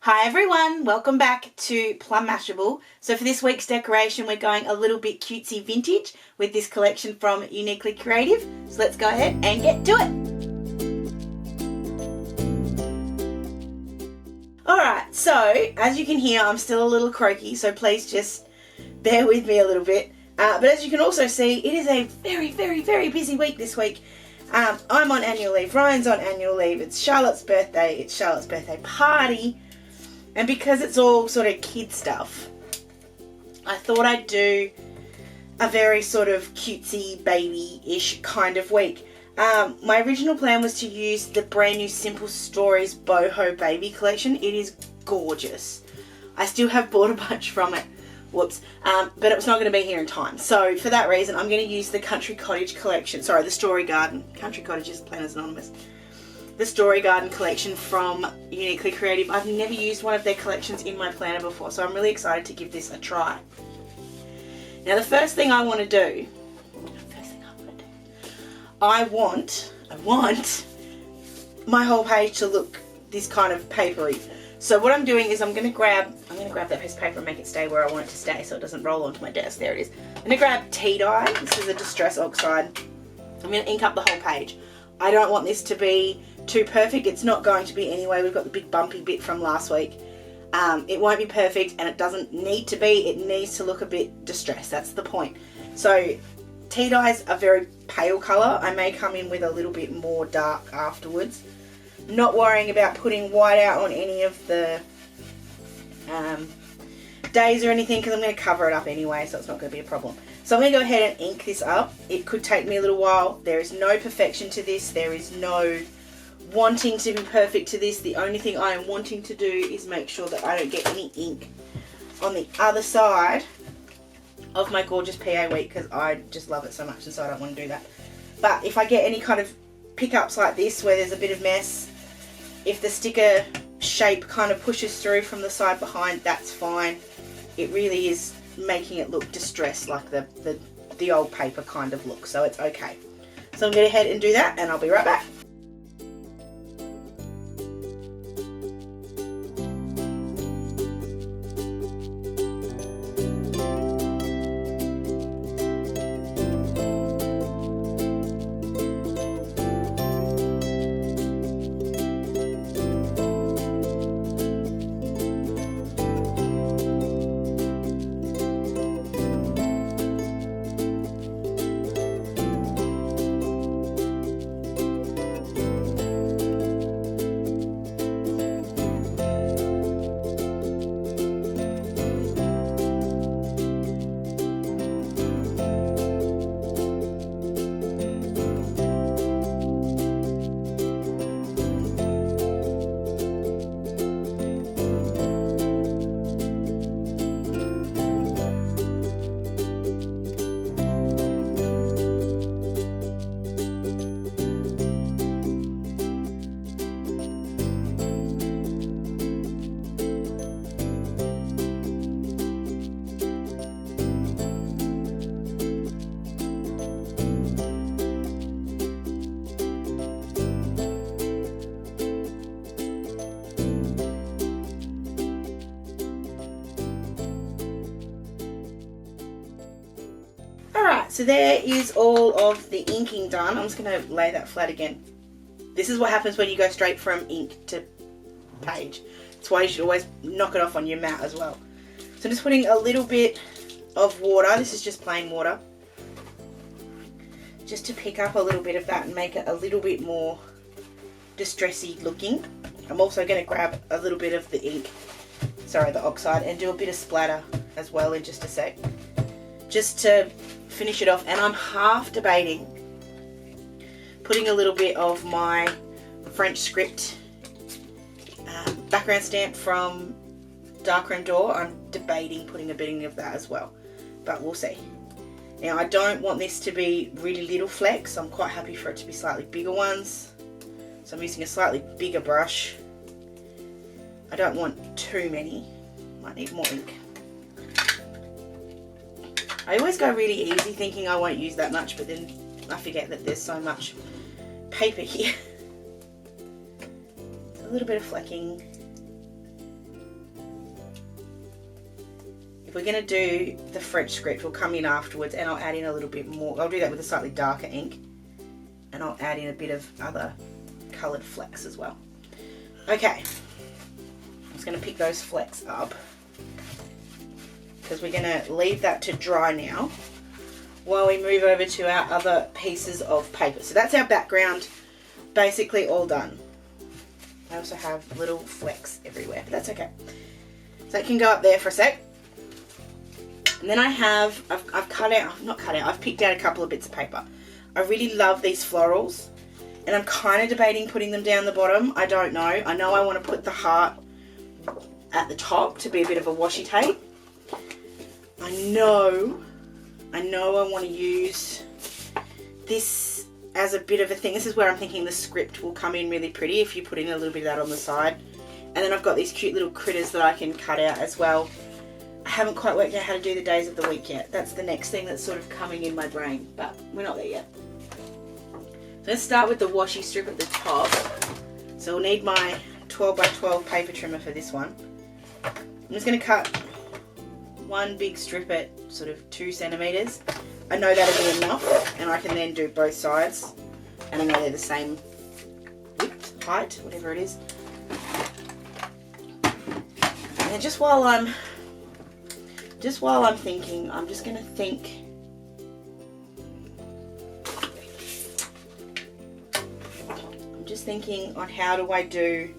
Hi everyone, welcome back to Plum Mashable. So for this week's decoration we're going a little bit cutesy vintage with this collection from Uniquely Creative. So let's go ahead and get to it. Alright, so as you can hear I'm still a little croaky, so please just bear with me a little bit. But as you can also see, it is a very busy week this week. I'm on annual leave, Ryan's on annual leave, it's Charlotte's birthday party. And because it's all sort of kid stuff, I thought I'd do a very sort of cutesy, baby-ish kind of week. My original plan was to use the brand new Simple Stories Boho baby collection. It is gorgeous. I still have bought a bunch from it. Whoops. But it was not going to be here in time. So for that reason, I'm going to use the Country Cottage collection. Sorry, the Story Garden. Country Cottage is Planners Anonymous. The Story Garden collection from Uniquely Creative. I've never used one of their collections in my planner before, so I'm really excited to give this a try. Now the first thing I want to do, I want my whole page to look this kind of papery. So what I'm doing is I'm going to grab that piece of paper and make it stay where I want it to stay so it doesn't roll onto my desk. There it is. I'm going to grab tea dye. This is a Distress Oxide. I'm going to ink up the whole page. I don't want this to be too perfect. It's not going to be anyway. We've got the big bumpy bit from last week. It won't be perfect and it doesn't need to be. It needs to look a bit distressed. That's the point. So tea dye is a very pale colour. I may come in with a little bit more dark afterwards. Not worrying about putting white out on any of the days or anything because I'm going to cover it up anyway, so it's not going to be a problem. So I'm going to go ahead and ink this up. It could take me a little while. There is no perfection to this. There is no wanting to be perfect to this. The only thing I am wanting to do is make sure that I don't get any ink on the other side of my gorgeous PA week because I just love it so much and so I don't want to do that. But if I get any kind of pickups like this where there's a bit of mess, if the sticker shape kind of pushes through from the side behind, that's fine. It really is making it look distressed like the old paper kind of look, so it's okay. So I'm going to head and do that and I'll be right back. So there is all of the inking done. I'm just going to lay that flat again. This is what happens when you go straight from ink to page. That's why you should always knock it off on your mat as well. So I'm just putting a little bit of water. This is just plain water. Just to pick up a little bit of that and make it a little bit more distressy looking. I'm also going to grab a little bit of the ink, sorry, the oxide, and do a bit of splatter as well in just a sec. Just to finish it off, and I'm half debating putting a little bit of my French script background stamp from Darkroom Door. I'm debating putting a bit of that as well, but we'll see. Now I don't want this to be really little flecks. I'm quite happy for it to be slightly bigger ones, so I'm using a slightly bigger brush. I don't want too many, might need more ink. I always go really easy thinking I won't use that much, but then I forget that there's so much paper here. A little bit of flecking. we're going to do the French script. We'll come in afterwards and I'll add in a little bit more. I'll do that with a slightly darker ink. And I'll add in a bit of other coloured flecks as well. Okay. I'm just going to pick those flecks up, because we're going to leave that to dry now while we move over to our other pieces of paper. So that's our background, basically all done. I also have little flecks everywhere, but that's okay. So it can go up there for a sec. And then I've picked out a couple of bits of paper. I really love these florals, and I'm kind of debating putting them down the bottom. I don't know. I know I want to put the heart at the top to be a bit of a washi tape. I know I want to use this as a bit of a thing. This is where I'm thinking the script will come in really pretty if you put in a little bit of that on the side. And then I've got these cute little critters that I can cut out as well. I haven't quite worked out how to do the days of the week yet. That's the next thing that's sort of coming in my brain, but we're not there yet. So let's start with the washi strip at the top. So we'll need my 12 by 12 paper trimmer for this one. I'm just going to cut one big strip at sort of 2 centimeters. I know that'll be enough, and I can then do both sides, and I know they're the same width, height, whatever it is. And then just while I'm thinking, I'm just going to think. I'm just thinking on how do I do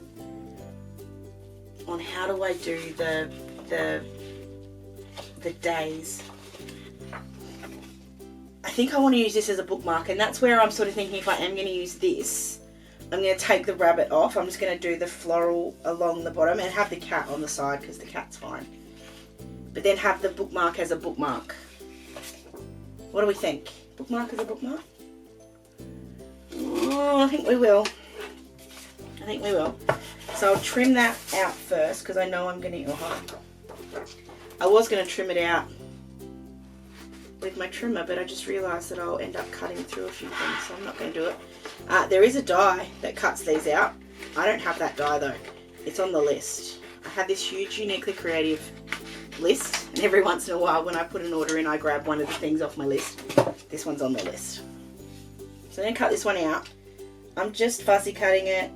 the days. I think I want to use this as a bookmark, and that's where I'm sort of thinking if I am going to use this, I'm going to take the rabbit off. I'm just going to do the floral along the bottom and have the cat on the side because the cat's fine. But then have the bookmark as a bookmark. What do we think? Bookmark as a bookmark? Oh, I think we will. So I'll trim that out first because I know I'm going to... I was going to trim it out with my trimmer, but I just realised that I'll end up cutting through a few things, so I'm not going to do it. There is a die that cuts these out. I don't have that die though. It's on the list. I have this huge Uniquely Creative list, and every once in a while when I put an order in, I grab one of the things off my list. This one's on the list. So I'm going to cut this one out. I'm just fussy cutting it.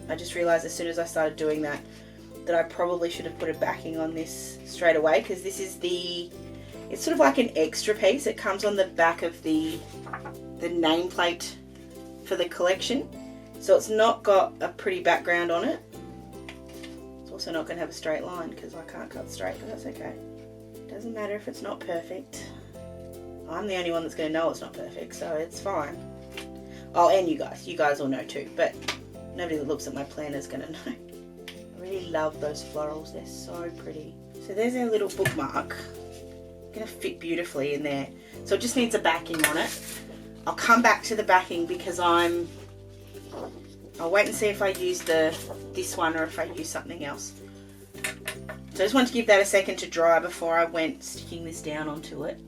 I just realised as soon as I started doing that I probably should have put a backing on this straight away, because this is it's sort of like an extra piece. It comes on the back of the nameplate for the collection, so it's not got a pretty background on it. It's also not going to have a straight line because I can't cut straight, but that's okay. Doesn't matter if it's not perfect. I'm the only one that's going to know it's not perfect, so it's fine. Oh, and you guys all know too, but nobody that looks at my planner is going to know. I really love those florals, they're so pretty. So there's our little bookmark. It's going to fit beautifully in there. So it just needs a backing on it. I'll come back to the backing because I'll wait and see if I use this one or if I use something else. So I just wanted to give that a second to dry before I went sticking this down onto it.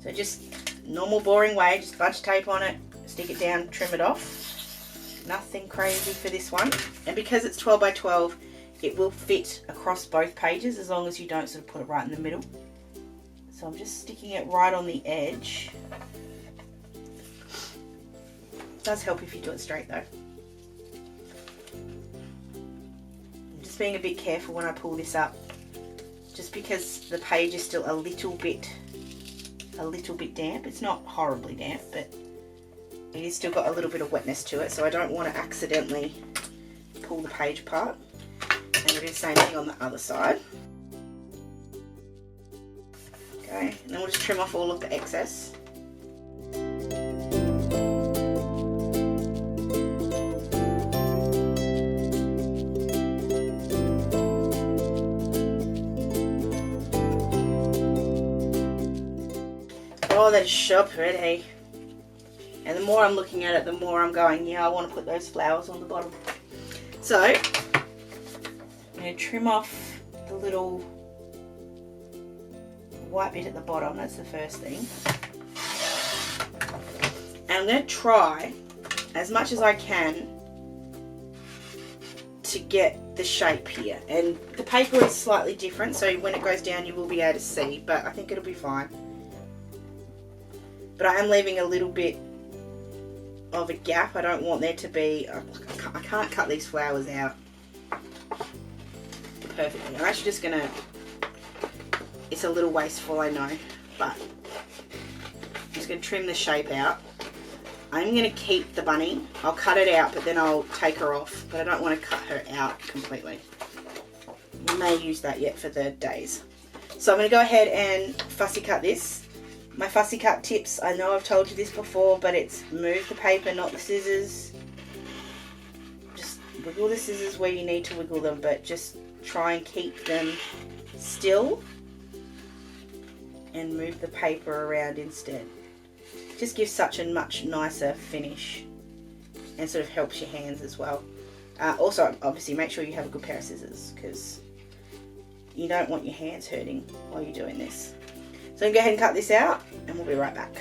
So just normal boring way, just a bunch of tape on it, stick it down, trim it off. Nothing crazy for this one. And because it's 12 by 12, it will fit across both pages as long as you don't sort of put it right in the middle. So I'm just sticking it right on the edge. It does help if you do it straight though. I'm just being a bit careful when I pull this up, just because the page is still a little bit damp. It's not horribly damp, but it has still got a little bit of wetness to it, so I don't want to accidentally pull the page apart. And we'll do the same thing on the other side. Okay, and then we'll just trim off all of the excess. Oh, that is so pretty. And the more I'm looking at it, the more I'm going, yeah, I want to put those flowers on the bottom. So, I'm going to trim off the little white bit at the bottom. That's the first thing. And I'm going to try, as much as I can, to get the shape here, and the paper is slightly different, so when it goes down you will be able to see, but I think it'll be fine. But I am leaving a little bit of a gap. I don't want there to be, I can't cut these flowers out perfectly. I'm actually just gonna, it's a little wasteful, I know, but I'm just gonna trim the shape out. I'm gonna keep the bunny. I'll cut it out, but then I'll take her off, but I don't want to cut her out completely. We may use that yet for the days. So I'm gonna go ahead and fussy cut this. My fussy cut tips, I know I've told you this before, but it's move the paper, not the scissors. Just wiggle the scissors where you need to wiggle them, but just try and keep them still and move the paper around instead. Just gives such a much nicer finish and sort of helps your hands as well. Also, obviously, make sure you have a good pair of scissors because you don't want your hands hurting while you're doing this. So I'm going to go ahead and cut this out and we'll be right back.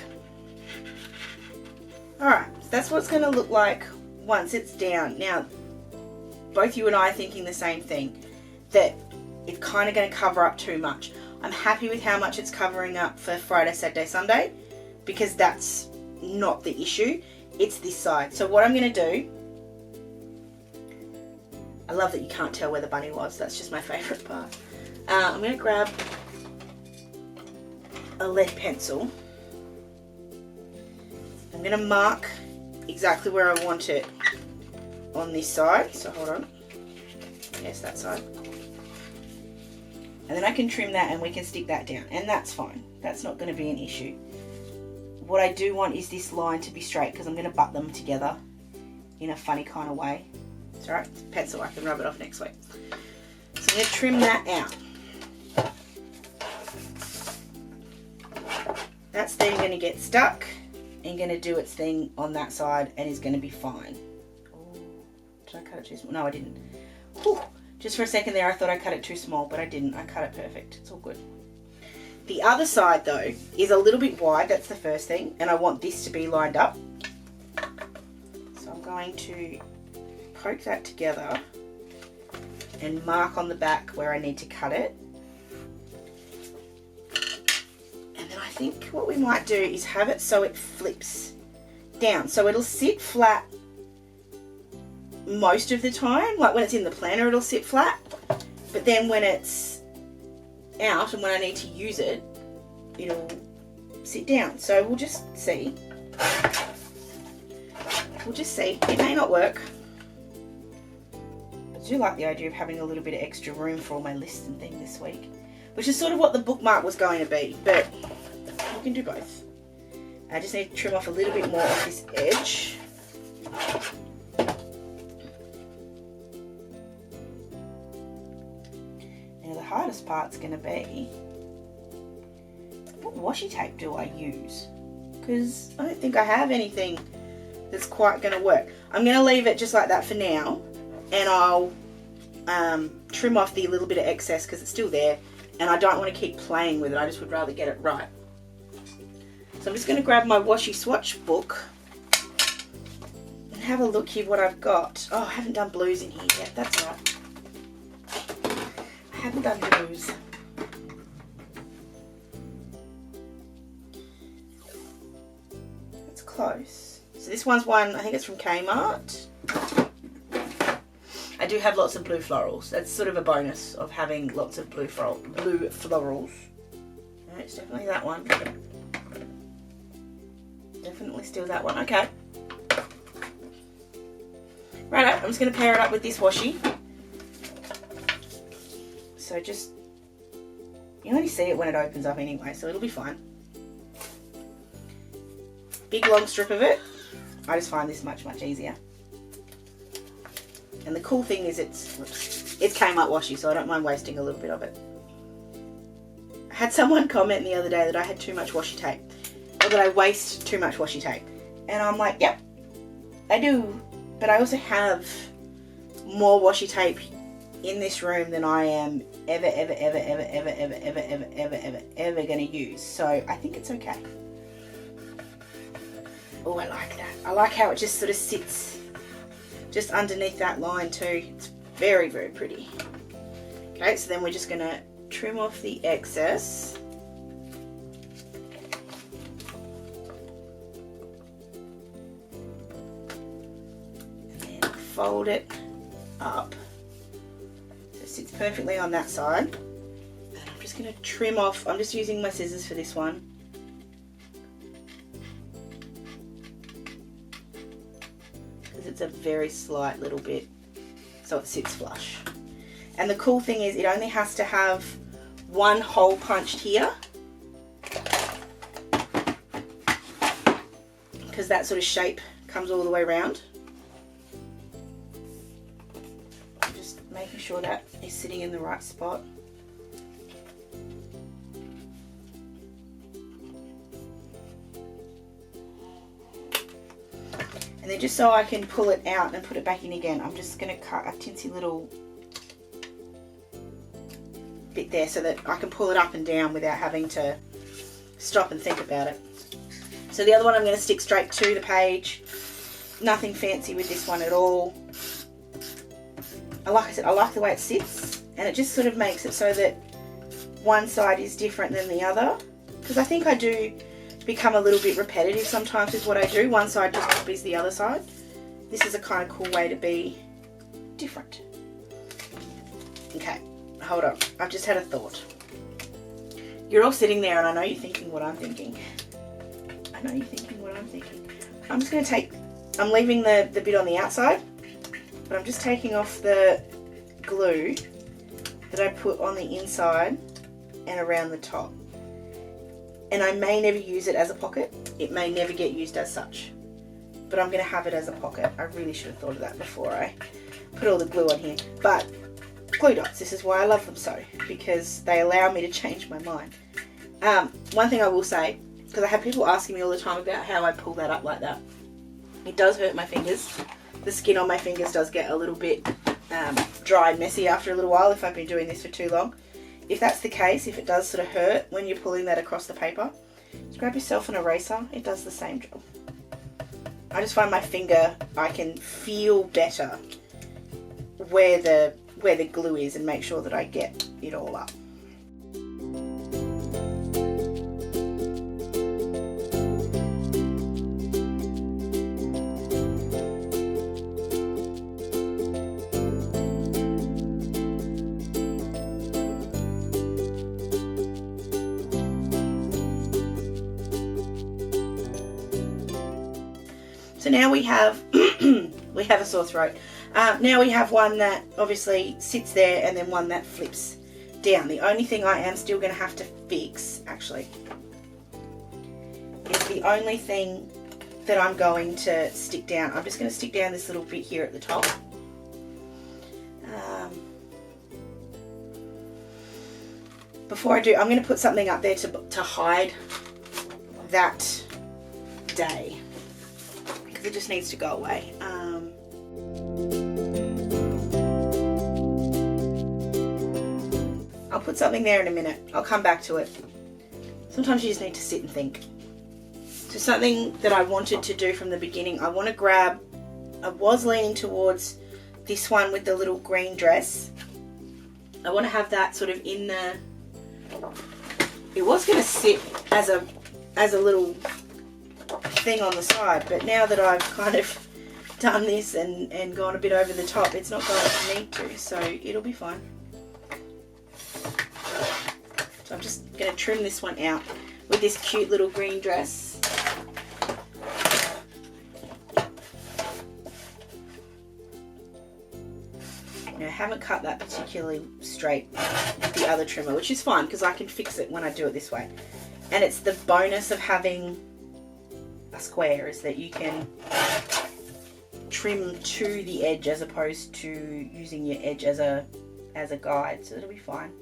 Alright, so that's what it's going to look like once it's down. Now, both you and I are thinking the same thing, that it's kind of going to cover up too much. I'm happy with how much it's covering up for Friday, Saturday, Sunday, because that's not the issue. It's this side. So what I'm going to do, I love that you can't tell where the bunny was. That's just my favourite part. I'm going to grab a lead pencil. I'm going to mark exactly where I want it on this side. So hold on. Yes, that side. And then I can trim that and we can stick that down. And that's fine. That's not going to be an issue. What I do want is this line to be straight because I'm going to butt them together in a funny kind of way. It's alright, it's a pencil, I can rub it off next week. So I'm going to trim that out. That's then going to get stuck and going to do its thing on that side and is going to be fine. Oh, did I cut it too small? No, I didn't. Whew. Just for a second there I thought I cut it too small, but I didn't. I cut it perfect. It's all good. The other side though is a little bit wide, that's the first thing, and I want this to be lined up. So I'm going to poke that together and mark on the back where I need to cut it. And then I think what we might do is have it so it flips down. So it'll sit flat most of the time, like when it's in the planner it'll sit flat, but then when it's out and when I need to use it, it'll sit down. So we'll just see. We'll just see. It may not work. I do like the idea of having a little bit of extra room for all my lists and things this week, which is sort of what the bookmark was going to be, but we can do both. I just need to trim off a little bit more off this edge. Now the hardest part's going to be, what washi tape do I use? Because I don't think I have anything that's quite going to work. I'm going to leave it just like that for now, and I'll trim off the little bit of excess because it's still there, and I don't want to keep playing with it. I just would rather get it right. So I'm just going to grab my washi swatch book and have a look here what I've got. Oh, I haven't done blues in here yet. That's right. I haven't done blues. It's close. So this one's one, I think it's from Kmart. I do have lots of blue florals. That's sort of a bonus of having lots of blue florals. No, it's definitely that one. Definitely still that one. Okay. Right, I'm just going to pair it up with this washi. So just, you only see it when it opens up anyway, so it'll be fine. Big long strip of it. I just find this much easier. And the cool thing is it's Kmart washi, so I don't mind wasting a little bit of it. I had someone comment the other day that I had too much washi tape, or that I waste too much washi tape. And I'm like, yep, I do. But I also have more washi tape in this room than I am ever going to use. So I think it's okay. Oh, I like that. I like how it just sort of sits just underneath that line too. It's Very, very pretty. Okay, so then we're just going to trim off the excess. And then fold it up so it sits perfectly on that side. And I'm just going to trim off, I'm just using my scissors for this one. Because it's a very slight little bit, so it sits flush. And the cool thing is it only has to have one hole punched here, because that sort of shape comes all the way around. I'm just making sure that is sitting in the right spot. And then just so I can pull it out and put it back in again, I'm just going to cut a tinsy little bit there so that I can pull it up and down without having to stop and think about it. So the other one I'm going to stick straight to the page. Nothing fancy with this one at all. Like I said, I like the way it sits, and it just sort of makes it so that one side is different than the other, because I think I do become a little bit repetitive sometimes with what I do. One side just copies the other side. This is a kind of cool way to be different. Okay, hold on. I've just had a thought. You're all sitting there and I know you're thinking what I'm thinking. I know you're thinking what I'm thinking. I'm just going to take, I'm leaving the bit on the outside, but I'm just taking off the glue that I put on the inside and around the top. And I may never use it as a pocket. It may never get used as such. But I'm going to have it as a pocket. I really should have thought of that before I put all the glue on here. But glue dots, this is why I love them so, because they allow me to change my mind. One thing I will say, because I have people asking me all the time about how I pull that up like that. It does hurt my fingers. The skin on my fingers does get a little bit dry and messy after a little while if I've been doing this for too long. If that's the case, if it does sort of hurt when you're pulling that across the paper, just grab yourself an eraser. It does the same job. I just find my finger, I can feel better where the glue is and make sure that I get it all up. So now we have we have a sore throat. Now we have one that obviously sits there and then one that flips down. The only thing I am still going to have to fix, actually, is the only thing that I'm going to stick down. I'm just going to stick down this little bit here at the top. Before I do, I'm going to put something up there to hide that day. It just needs to go away. I'll put something there in a minute. I'll come back to it. Sometimes you just need to sit and think. So something that I wanted to do from the beginning, I want to grab, I was leaning towards this one with the little green dress. I want to have that sort of in the, it was going to sit as a little thing on the side, but now that I've kind of done this and gone a bit over the top, it's not going to need to, so it'll be fine. So I'm just going to trim this one out with this cute little green dress. Now, I haven't cut that particularly straight with the other trimmer, which is fine because I can fix it when I do it this way. And it's the bonus of having a square, is that you can trim to the edge as opposed to using your edge as a guide, so it'll be fine.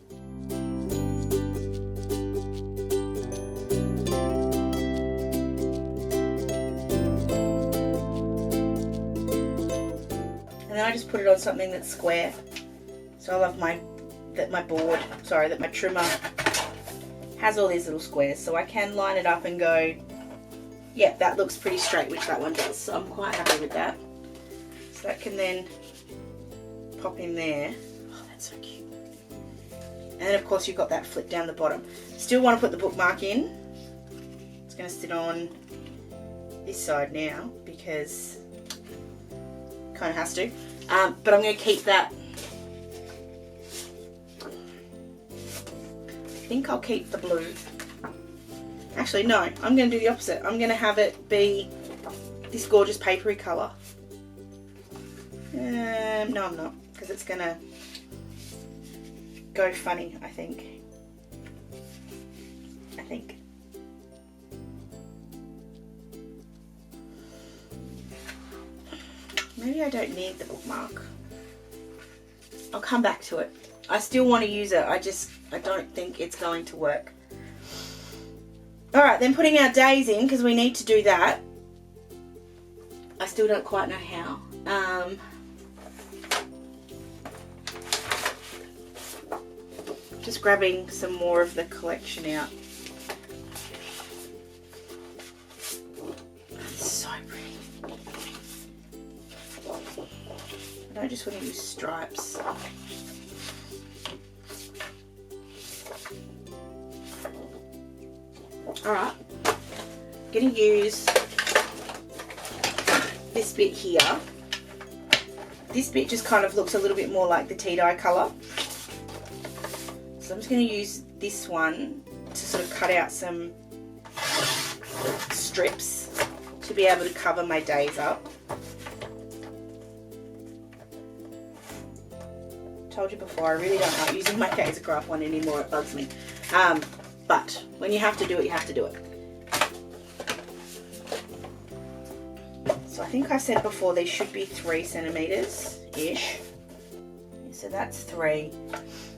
And then I just put it on something that's square. So I love that my trimmer has all these little squares, so I can line it up and go, yeah, that looks pretty straight, which that one does, so I'm quite happy with that. So that can then just pop in there. Oh, that's so cute. And then of course you've got that flip down the bottom. Still want to put the bookmark in. It's going to sit on this side now because it kind of has to. But I'm going to keep that. I think I'll keep the blue. Actually, no, I'm going to do the opposite. I'm going to have it be this gorgeous papery colour. No, I'm not, because it's going to go funny, I think. Maybe I don't need the bookmark. I'll come back to it. I still want to use it. I don't think it's going to work. Alright, then putting our days in, because we need to do that. I still don't quite know how. Just grabbing some more of the collection out. That's so pretty. I don't just want to use stripes. Alright, I'm going to use this bit here. This bit just kind of looks a little bit more like the tea-dye colour. So I'm just going to use this one to sort of cut out some strips to be able to cover my days up. Told you before, I really don't like using my Gazegraph one anymore, it bugs me. But when you have to do it, you have to do it. So I think I said before these should be 3 centimetres-ish. So that's 3.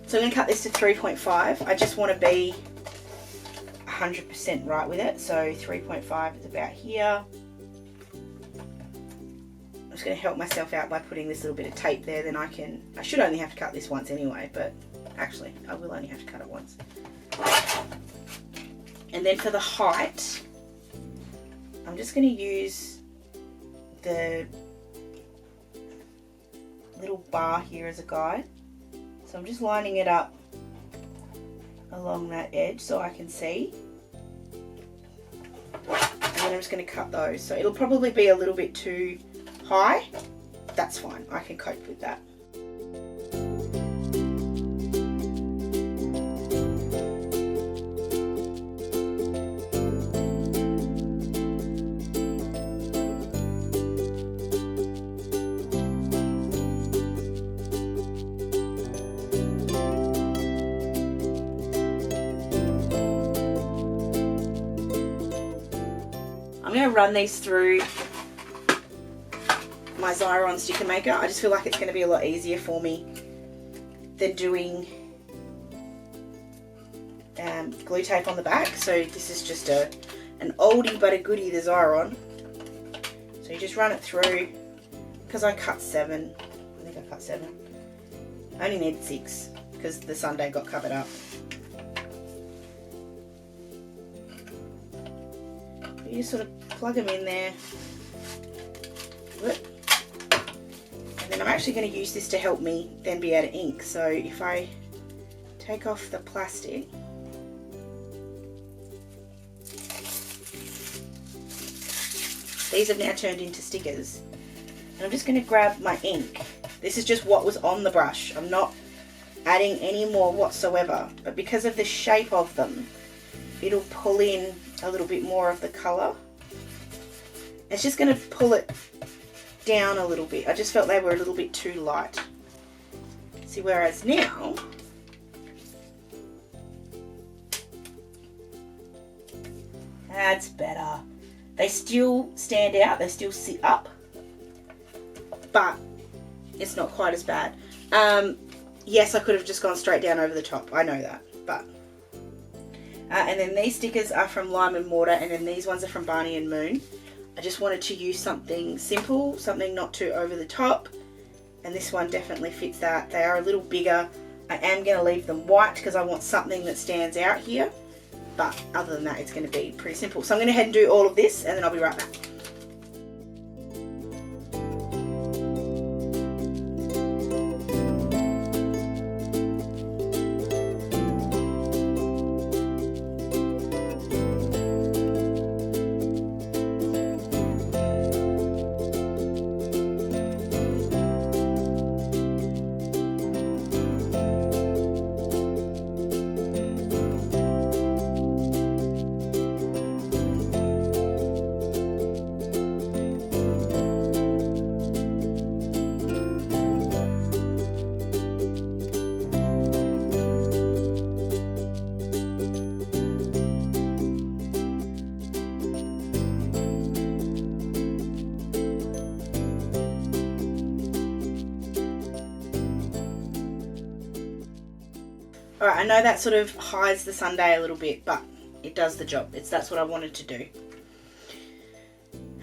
So I'm going to cut this to 3.5. I just want to be 100% right with it. So 3.5 is about here. I'm just going to help myself out by putting this little bit of tape there. Then I should only have to cut this once anyway, but actually I will only have to cut it once. And then for the height, I'm just going to use the little bar here as a guide. So I'm just lining it up along that edge so I can see. And then I'm just going to cut those. So it'll probably be a little bit too high. That's fine, I can cope with that. I'm going to run these through my Xyron sticker maker. I just feel like it's going to be a lot easier for me than doing glue tape on the back. So this is just an oldie but a goodie, the Xyron. So you just run it through, because I cut 7. I think I cut 7. I only need 6 because the Sunday got covered up. You just sort of plug them in there. And then I'm actually going to use this to help me then be able to ink. So if I take off the plastic, these have now turned into stickers. And I'm just going to grab my ink. This is just what was on the brush. I'm not adding any more whatsoever. But because of the shape of them, it'll pull in a little bit more of the colour. It's just going to pull it down a little bit. I just felt they were a little bit too light. See, whereas now, that's better. They still stand out, they still sit up, but it's not quite as bad. Yes, I could have just gone straight down over the top, I know that, but and then these stickers are from Lime and Mortar, and then these ones are from Barney and Moon. I just wanted to use something simple, something not too over the top, and this one definitely fits that. They are a little bigger. I am going to leave them white because I want something that stands out here, but other than that it's going to be pretty simple. So I'm going to head and do all of this and then I'll be right back. Alright, I know that sort of hides the sundae a little bit, but it does the job. That's what I wanted to do.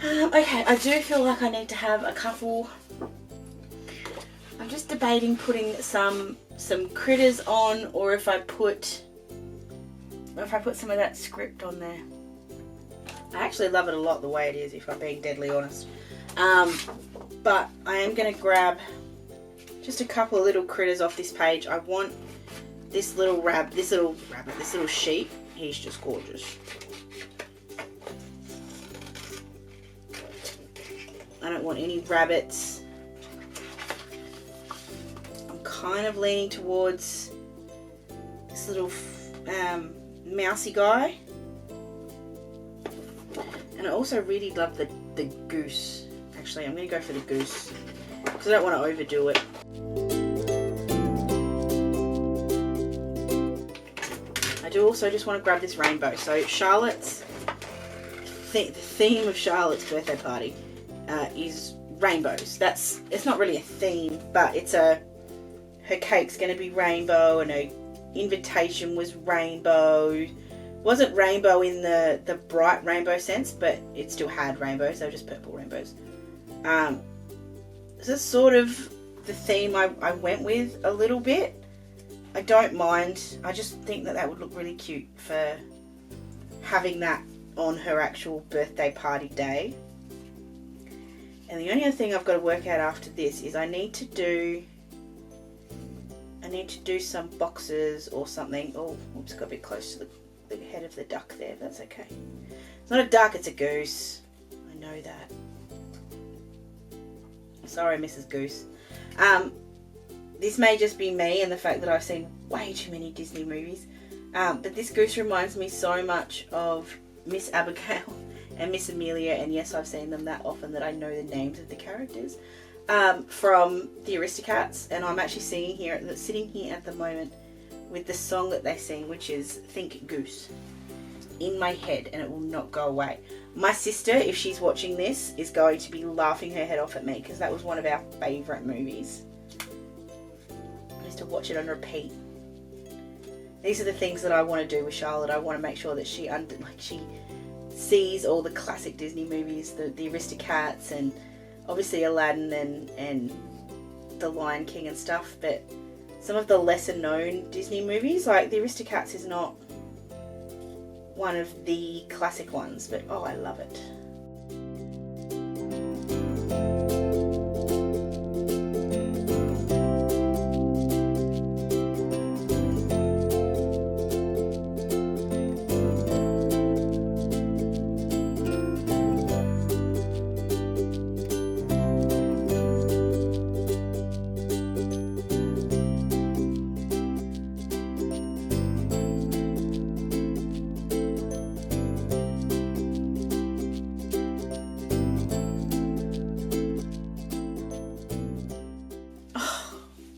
Okay, I do feel like I need to have a couple. I'm just debating putting some critters on, or if I put some of that script on there. I actually love it a lot the way it is, if I'm being deadly honest. But I am going to grab just a couple of little critters off this page. I want this little sheep. He's just gorgeous. I don't want any rabbits. I'm kind of leaning towards this little mousy guy. And I also really love the goose. Actually, I'm going to go for the goose because I don't want to overdo it. I do also just want to grab this rainbow. So Charlotte's, the theme of Charlotte's birthday party is rainbows. It's not really a theme, but it's her cake's going to be rainbow, and her invitation was rainbow. Wasn't rainbow in the bright rainbow sense, but it still had rainbows. They were just purple rainbows. So that's sort of the theme I went with a little bit. I don't mind. I just think that would look really cute for having that on her actual birthday party day. And the only other thing I've got to work out after this is I need to do some boxes or something. Oh, oops, got a bit close to the head of the duck there. That's okay. It's not a duck, it's a goose. I know that. Sorry, Mrs. Goose. This may just be me and the fact that I've seen way too many Disney movies. But this goose reminds me so much of Miss Abigail and Miss Amelia. And yes, I've seen them that often that I know the names of the characters from the Aristocats. And I'm actually sitting here at the moment with the song that they sing, which is Think Goose, in my head, and it will not go away. My sister, if she's watching this, is going to be laughing her head off at me because that was one of our favourite movies. I used to watch it on repeat. These are the things that I want to do with Charlotte. I want to make sure that she sees all the classic Disney movies, the Aristocats, and obviously Aladdin and The Lion King and stuff, but some of the lesser known Disney movies, like the Aristocats is not one of the classic ones, but oh, I love it.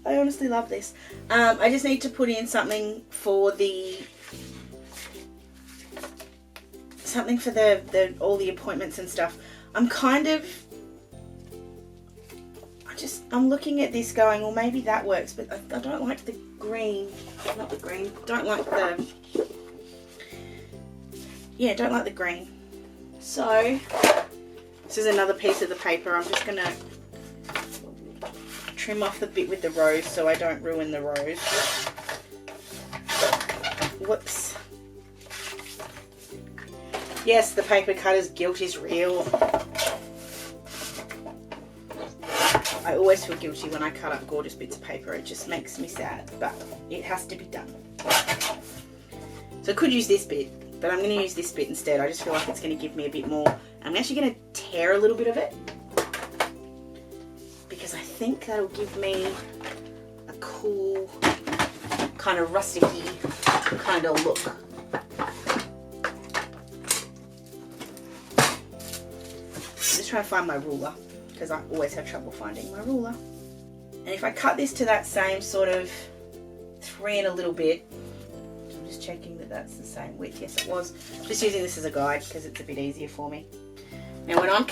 I honestly love this. I just need to put in something for all the appointments and stuff. I'm looking at this going, well, maybe that works, but I don't like the green. Not the green. Don't like the green. So this is another piece of the paper. I'm just gonna trim off the bit with the rose so I don't ruin the rose. Whoops. Yes, the paper cutter's guilt is real. I always feel guilty when I cut up gorgeous bits of paper. It just makes me sad, but it has to be done. So I could use this bit, but I'm going to use this bit instead. I just feel like it's going to give me a bit more. I'm actually going to tear a little bit of it, because I think that'll give me a cool kind of rustic-y kind of look. I'm just trying to find my ruler because I always have trouble finding my ruler. And if I cut this to that same sort of 3 and a little bit, I'm just checking that that's the same width. Yes, it was. I'm just using this as a guide because it's a bit easier for me. Now when I'm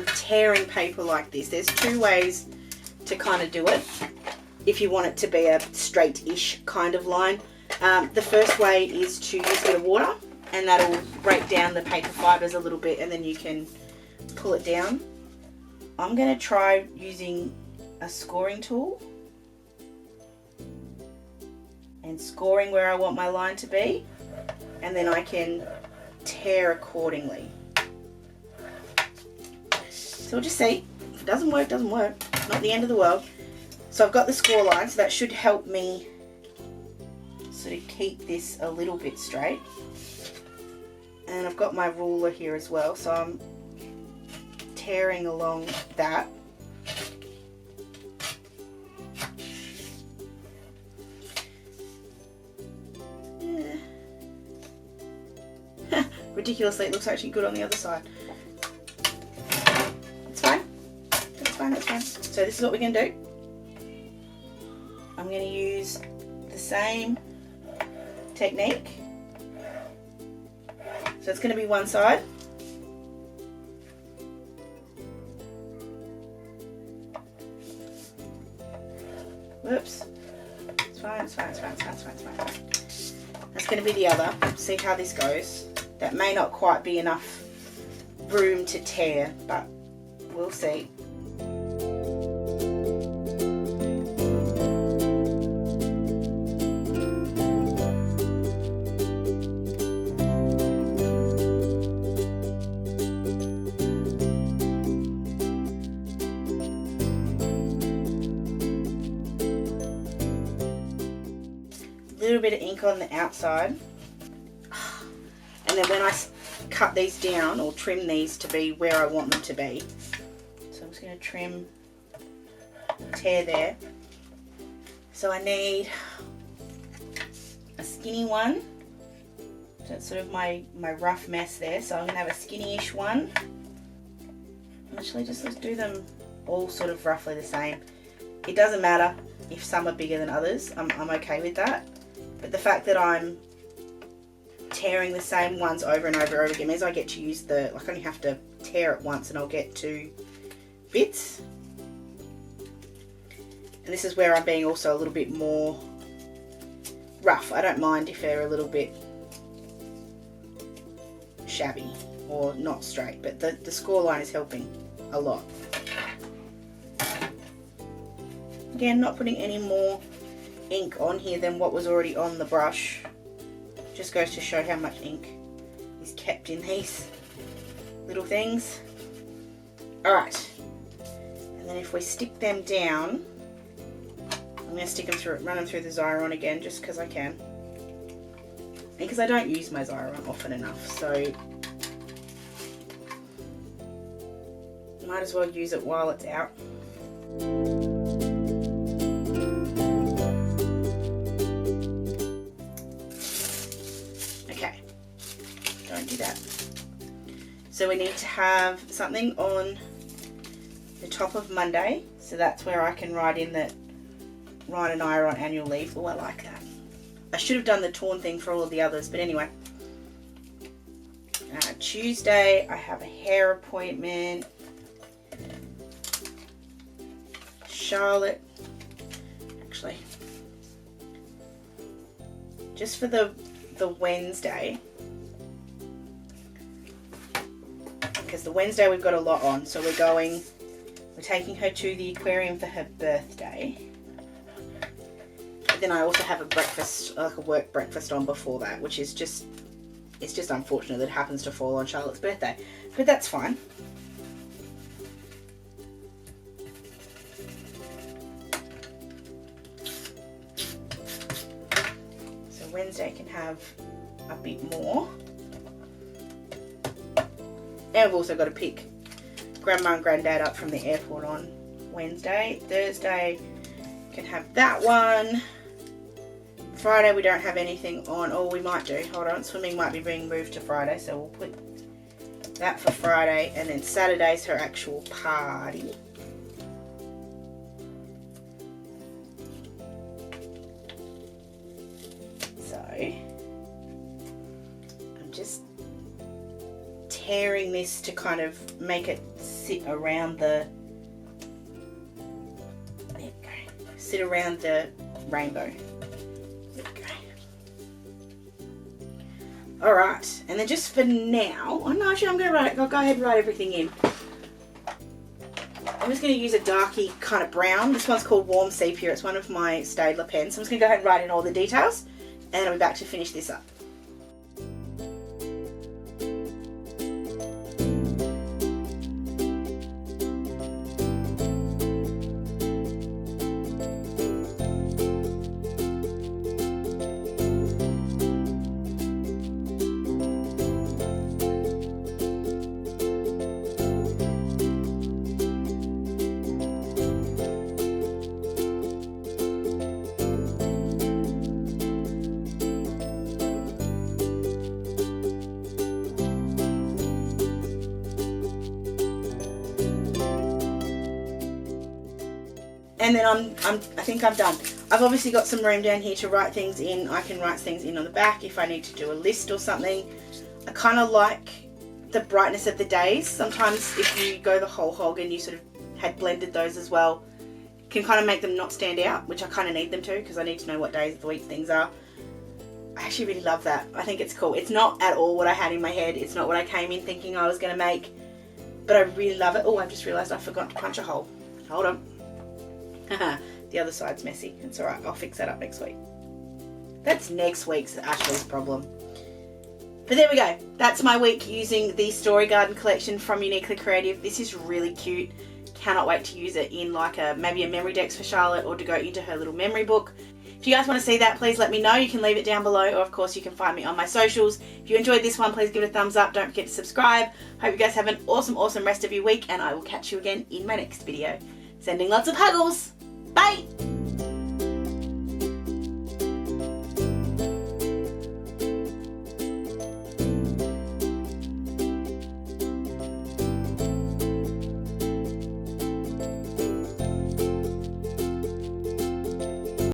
tearing paper like this, there's 2 ways to kind of do it. if you want it to be a straight-ish kind of line. The first way is to use a bit of water, and that'll break down the paper fibres a little bit, and then you can pull it down. I'm going to try using a scoring tool and scoring where I want my line to be, and then I can tear accordingly. So we'll just see. If it doesn't work, doesn't work. Not the end of the world. So I've got the score line, so that should help me sort of keep this a little bit straight. And I've got my ruler here as well, so I'm tearing along that. Ridiculously, it looks actually good on the other side. It's fine. That's fine, that's fine. So this is what we're going to do. I'm going to use the same technique. So it's going to be one side. Whoops. It's fine, it's fine, it's fine, it's fine, it's fine, it's fine. That's going to be the other. See how this goes. That may not quite be enough room to tear, but we'll see. A little bit of ink on the outside. And then when I cut these down or trim these to be where I want them to be, so I'm just going to trim, tear there. So I need a skinny one. So it's sort of my rough mess there. So I'm going to have a skinny-ish one. Actually, just let's do them all sort of roughly the same. It doesn't matter if some are bigger than others. I'm okay with that. But the fact that I'm tearing the same ones over and over again means I get to use I only have to tear it once and I'll get 2 bits. And this is where I'm being also a little bit more rough. I don't mind if they're a little bit shabby or not straight, but the score line is helping a lot. Again, not putting any more ink on here than what was already on the brush. Just goes to show how much ink is kept in these little things. Alright, and then if we stick them down, I'm going to stick them through, run them through the Xyron again just because I can. And because I don't use my Xyron often enough, so might as well use it while it's out. That. So we need to have something on the top of Monday, so that's where I can write in that Ryan and I are on annual leave. Oh, I like that. I should have done the torn thing for all of the others, but anyway. Tuesday I have a hair appointment. Charlotte, actually, just for the Wednesday, because the Wednesday we've got a lot on, so we're taking her to the aquarium for her birthday. But then I also have a breakfast, like a work breakfast on before that, which is just, it's just unfortunate that it happens to fall on Charlotte's birthday, but that's fine. So Wednesday can have a bit more. And we've also got to pick Grandma and Granddad up from the airport on Wednesday. Thursday can have that one. Friday we don't have anything on. Oh, we might do. Hold on. Swimming might be being moved to Friday, so we'll put that for Friday. And then Saturday's her actual party. So I'm just tearing this to kind of make it sit around the, there you go. sit around the rainbow. There we go. Alright, and then just for now, oh no, actually I'm going to write it, I'll go ahead and write everything in. I'm just going to use a darky kind of brown. This one's called Warm Sepia. It's one of my Staedtler pens. So I'm just going to go ahead and write in all the details, and I'll be back to finish this up. And then I think I'm done. I've obviously got some room down here to write things in. I can write things in on the back if I need to do a list or something. I kind of like the brightness of the days. Sometimes if you go the whole hog and you sort of had blended those as well, can kind of make them not stand out, which I kind of need them to because I need to know what days of the week things are. I actually really love that. I think it's cool. It's not at all what I had in my head. It's not what I came in thinking I was going to make, but I really love it. Oh, I've just realised I forgot to punch a hole. Hold on. The other side's messy. It's alright, I'll fix that up next week. That's next week's Ashley's problem. But there we go. That's my week using the Story Garden collection from Uniquely Creative. This is really cute. Cannot wait to use it in like maybe a memory decks for Charlotte or to go into her little memory book. If you guys want to see that, please let me know. You can leave it down below, or of course you can find me on my socials. If you enjoyed this one, please give it a thumbs up. Don't forget to subscribe. Hope you guys have an awesome rest of your week, and I will catch you again in my next video. Sending lots of huggles!